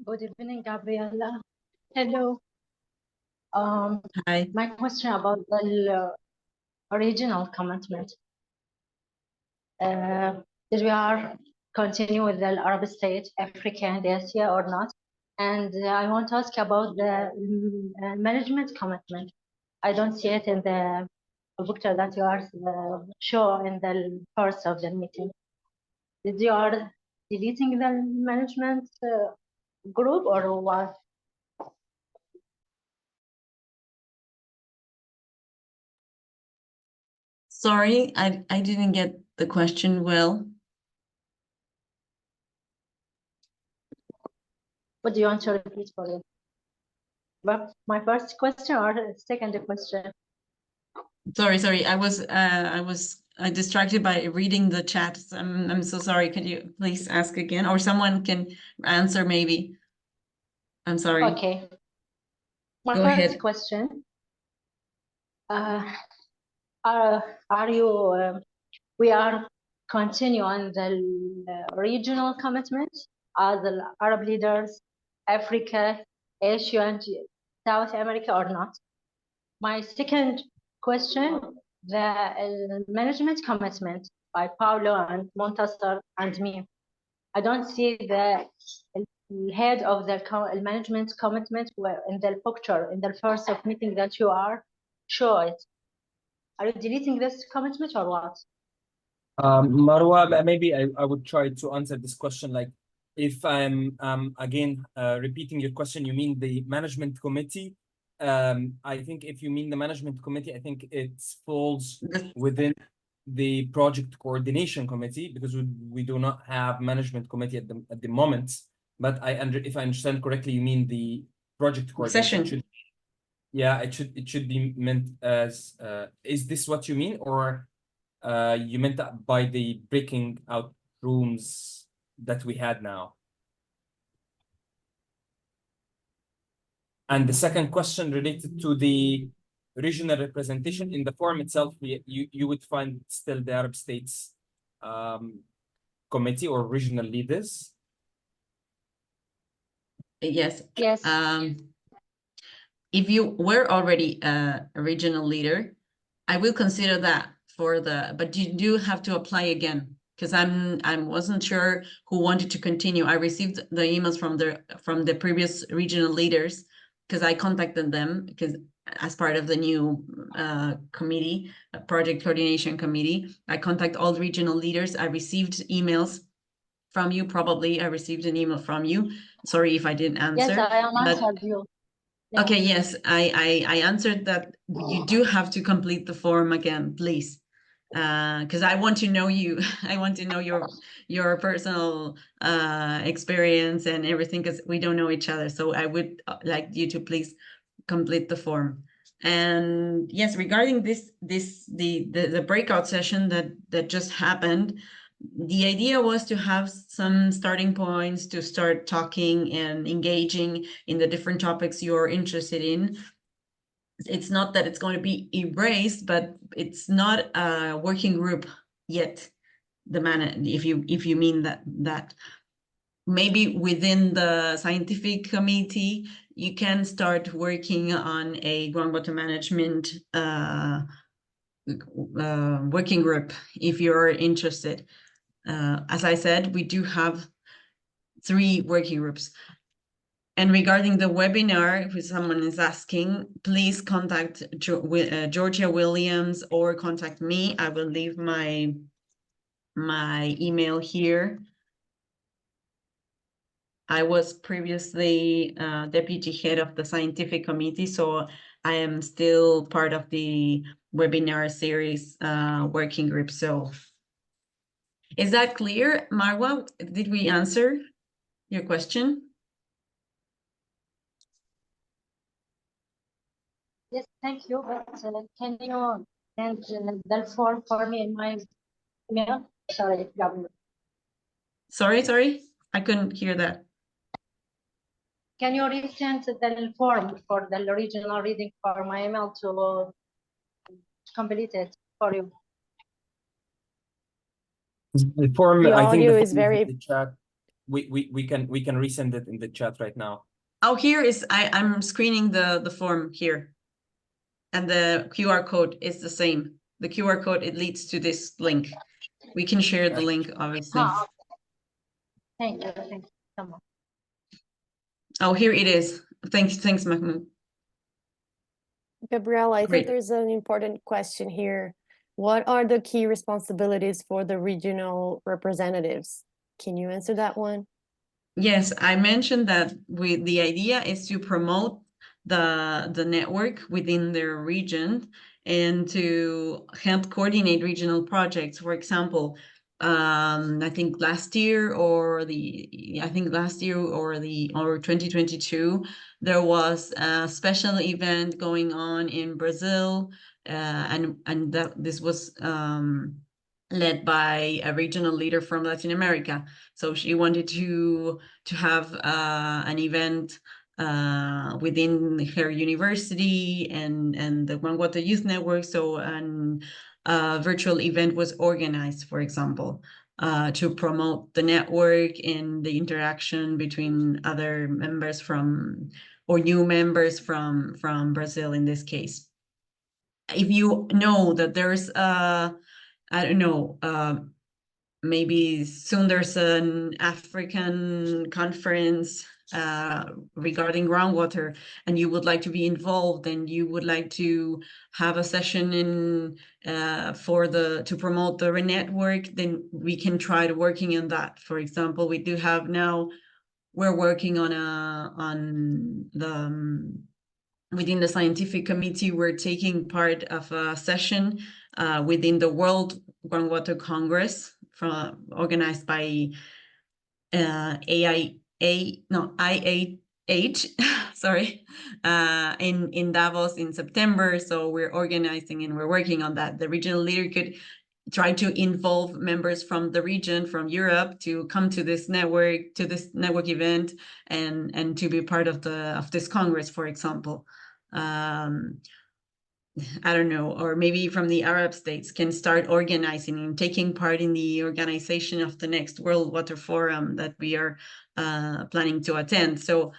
Good evening, Gabriela. Hello. Hi. My question about the original commitment. Did we are continue with the Arab state, Africa and Asia or not? And I want to ask about the management commitment. I don't see it in the picture that you are show in the course of the meeting. Did you are deleting the management group or what? Sorry, I didn't get the question well. What do you want to repeat for it? But my first question or second question? Sorry, I was distracted by reading the chat. I'm so sorry. Could you please ask again, or someone can answer maybe? I'm sorry. Okay. My Go first ahead. question. Are you? We are continue on the regional commitment as the Arab leaders, Africa, Asia, and South America or not? My second question, the management commitment by Paulo and Montasser and me. I don't see the head of the management commitment in the picture, in the first of meeting that you are, show it. Are you deleting this commitment or what? Marwa, maybe I would try to answer this question. Like, if I'm again repeating your question, you mean the management committee? I think if you mean the management committee, I think it falls within the project coordination committee, because we do not have management committee at the moment. But if I understand correctly, you mean the project coordination. Session. Yeah, it should be meant as. Is this what you mean, or you meant that by the breaking out rooms that we had now? And the second question related to the regional representation in the forum itself, you would find still the Arab States committee or regional leaders. Yes. Yes. If you were already a regional leader, I will consider that but you do have to apply again, because I wasn't sure who wanted to continue. I received the emails from the previous regional leaders, because I contacted them because as part of the new committee, project coordination committee, I contact all regional leaders. I received emails from you. Probably I received an email from you. Sorry if I didn't answer. Yes, I answered you. Yeah. Okay, yes, I answered that. You do have to complete the form again, please, because I want to know you. I want to know your personal experience and everything, because we don't know each other. So I would like you to please complete the form. And yes, regarding the breakout session that just happened, the idea was to have some starting points to start talking and engaging in the different topics you're interested in. It's not that it's going to be erased, but it's not a working group yet. If you mean that maybe within the scientific committee, you can start working on a groundwater management working group if you're interested. As I said, we do have 3 working groups. And regarding the webinar, if someone is asking, please contact Georgia Williams or contact me. I will leave my email here. I was previously deputy head of the scientific committee, so I am still part of the webinar series working group. So is that clear, Marwa? Did we answer your question? Yes, thank you. But can you send the form for me in my email? Sorry, Gabriel. Sorry, I couldn't hear that. Can you resend the form for the original reading for my email to complete it for you? The form, The I think audio the is form very. in the chat. We can resend it in the chat right now. Oh, here is I'm screening the form here, and the QR code is the same. The QR code, it leads to this link. We can share the link, obviously. Ah, thank you so much. Oh, here it is. Thanks, Mahmoud. Gabrielle, I Great. think there's an important question here. What are the key responsibilities for the regional representatives? Can you answer that one? Yes, I mentioned that the idea is to promote the network within their region and to help coordinate regional projects. For example, I think last year or 2022, there was a special event going on in Brazil, and that this was led by a regional leader from Latin America. So she wanted to have an event within her university and the Groundwater Youth Network. So a virtual event was organized, for example, to promote the network and the interaction between other members or new members from Brazil in this case. If you know that there's I don't know, maybe soon there's an African conference regarding groundwater, and you would like to be involved, and you would like to have a session to promote the network, then we can try to working on that. For example, we do have now, we're working on within the scientific committee, we're taking part of a session within the World Groundwater Congress organized by IAH, sorry, in Davos in September. So we're organizing and we're working on that. The regional leader could try to involve members from the region, from Europe, to come to this network event and to be part of this Congress, for example. I don't know, or maybe from the Arab states can start organizing and taking part in the organization of the next World Water Forum that we are planning to attend. So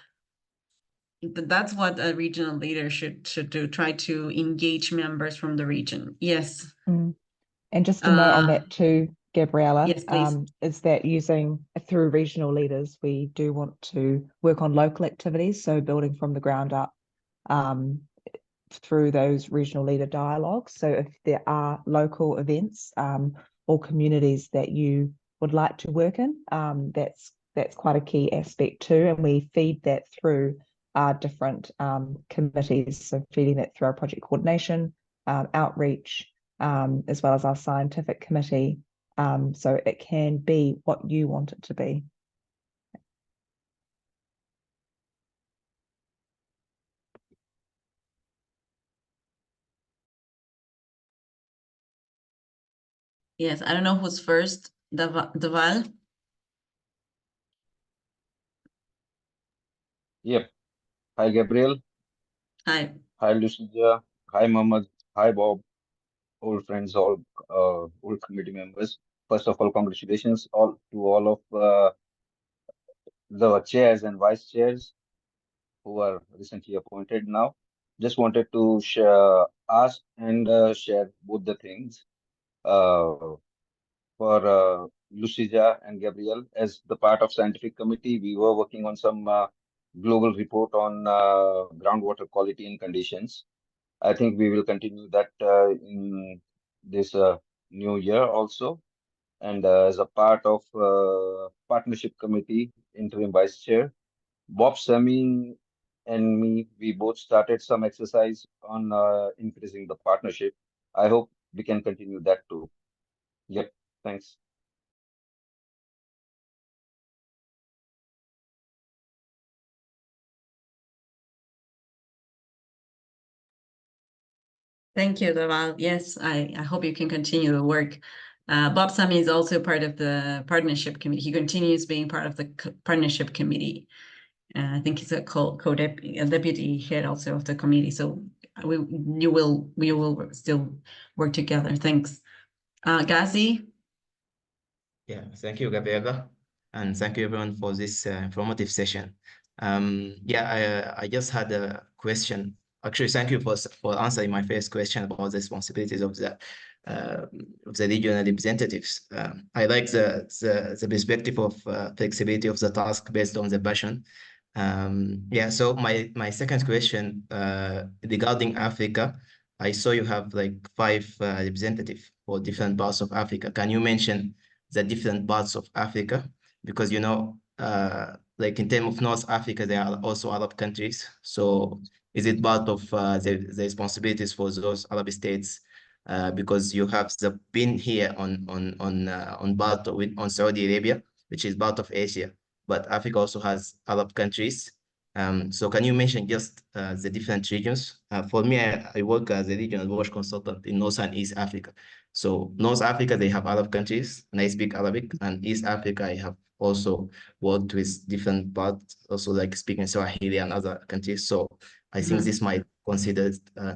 that's what a regional leader should do, try to engage members from the region. Yes. And just a note on that too, Gabriella, yes, please. is that through regional leaders, we do want to work on local activities, so building from the ground up through those regional leader dialogues. So if there are local events or communities that you would like to work in, that's quite a key aspect too, and we feed that through our different committees, so feeding that through our project coordination, outreach, as well as our scientific committee, so it can be what you want it to be. Yes, I don't know who's first. Deval? Yep. Hi, Gabriel. Hi. Hi, Lucia. Hi, Mohammed. Hi, Bob. Old friends, old committee members. First of all, congratulations to all of the chairs and vice chairs who are recently appointed now. Just wanted to ask and share both the things. For Lucia and Gabriel, as the part of scientific committee, we were working on some global report on groundwater quality and conditions. I think we will continue that in this new year also. And as a part of partnership committee, interim vice chair, Bob Sami and me, we both started some exercise on increasing the partnership. I hope we can continue that too. Yep, thanks. Thank you, Deval. Yes, I hope you can continue the work. Bob Sami is also part of the partnership committee. He continues being part of the partnership committee. I think he's a deputy head also of the committee. So we will still work together. Thanks. Ghazi? Yeah, thank you, Gabriela, and thank you everyone for this informative session. I just had a question. Actually, thank you for answering my first question about the responsibilities of the regional representatives. I like the perspective of flexibility of the task based on the passion. So my second question regarding Africa, I saw you have like 5 representatives for different parts of Africa. Can you mention the different parts of Africa? Because, you know, like in terms of North Africa, there are also Arab countries. So is it part of the responsibilities for those Arab states? Because you have been here on Saudi Arabia, which is part of Asia, but Africa also has Arab countries. So can you mention just the different regions? For me, I work as a regional watch consultant in North and East Africa. So North Africa, they have Arab countries, and I speak Arabic, and East Africa, I have also worked with different parts, also like speaking Swahili and other countries. So I think this might consider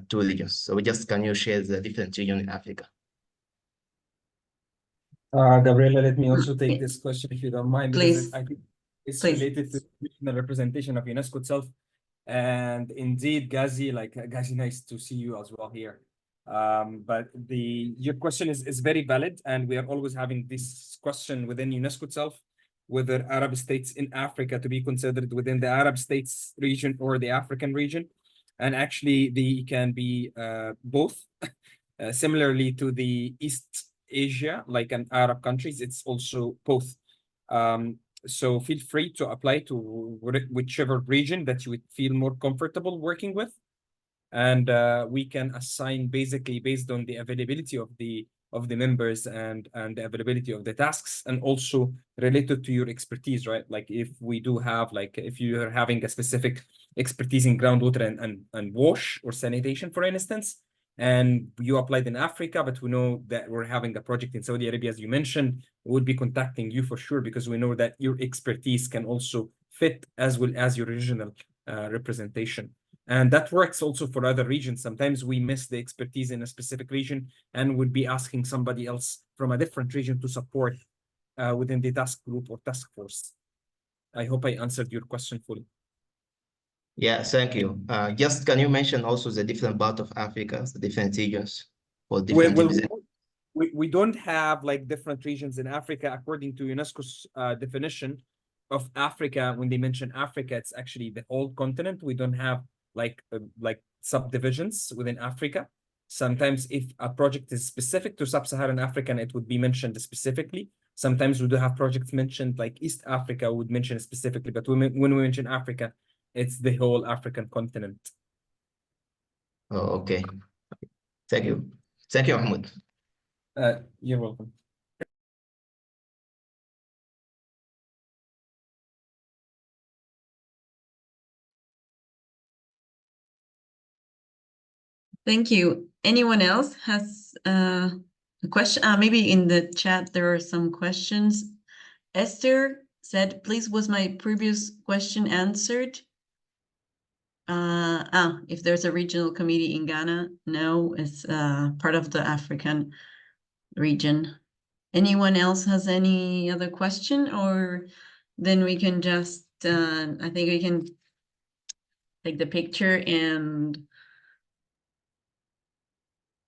2 regions. So just can you share the different regions in Africa? Gabriela, let me also take this question if you don't mind, because Please. I think it's Please. related to the representation of UNESCO itself. And indeed, Ghazi, nice to see you as well here. But your question is very valid, and we are always having this question within UNESCO itself, whether Arab states in Africa to be considered within the Arab states region or the African region. And actually, they can be both. Similarly to the East Asia, like in Arab countries, it's also both. So feel free to apply to whichever region that you would feel more comfortable working with. And we can assign basically based on the availability of the members and the availability of the tasks, and also related to your expertise, right? Like if we do have, like if you're having a specific expertise in groundwater and wash or sanitation, for instance, and you applied in Africa, but we know that we're having a project in Saudi Arabia, as you mentioned, we'll be contacting you for sure, because we know that your expertise can also fit as well as your regional representation. And that works also for other regions. Sometimes we miss the expertise in a specific region and would be asking somebody else from a different region to support within the task group or task force. I hope I answered your question fully. Yeah, thank you. Just can you mention also the different part of Africa, the different regions for different we don't have like different regions in Africa according to UNESCO's definition of Africa. When they mention Africa, it's actually the whole continent. We don't have like subdivisions within Africa. Sometimes if a project is specific to sub-Saharan Africa, it would be mentioned specifically. Sometimes we do have projects mentioned like East Africa would mention specifically, but when we mention Africa, it's the whole African continent. Oh, okay. Thank you. Thank you, Mahmoud. You're welcome. Thank you. Anyone else has a question? Maybe in the chat there are some questions. Esther said, please, was my previous question answered? If there's a regional committee in Ghana, no, it's part of the African region. Anyone else has any other question, or then we can just, I think we can take the picture and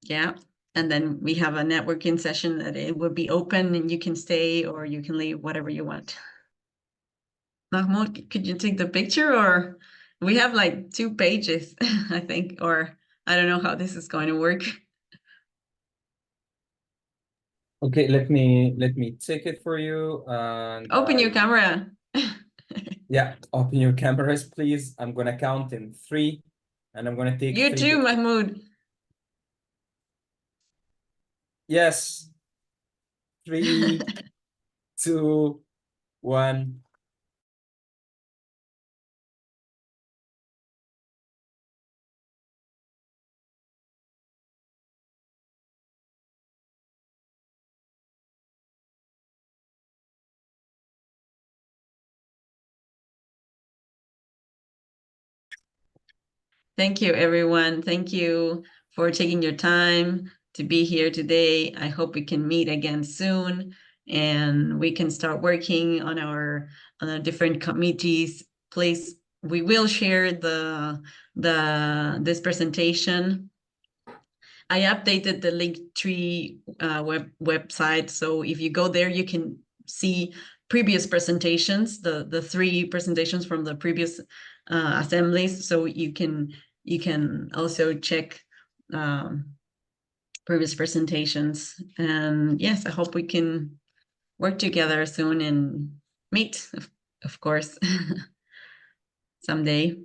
yeah, and then we have a networking session that it will be open and you can stay or you can leave, whatever you want. Mahmoud, could you take the picture, or we have like 2 pages, I think, or I don't know how this is going to work. Okay, let me take it for you. And open your camera. Yeah, open your cameras, please. I'm gonna count in 3, and I'm gonna take you 3 too, Mahmoud. Yes. 3, 2, 1. Thank you, everyone. Thank you for taking your time to be here today. I hope we can meet again soon and we can start working on our different committees. Please, we will share this presentation. I updated the Linktree website, so if you go there, you can see previous presentations, the 3 presentations from the previous assemblies. So you can also check previous presentations. And yes, I hope we can work together soon and meet, of course, someday.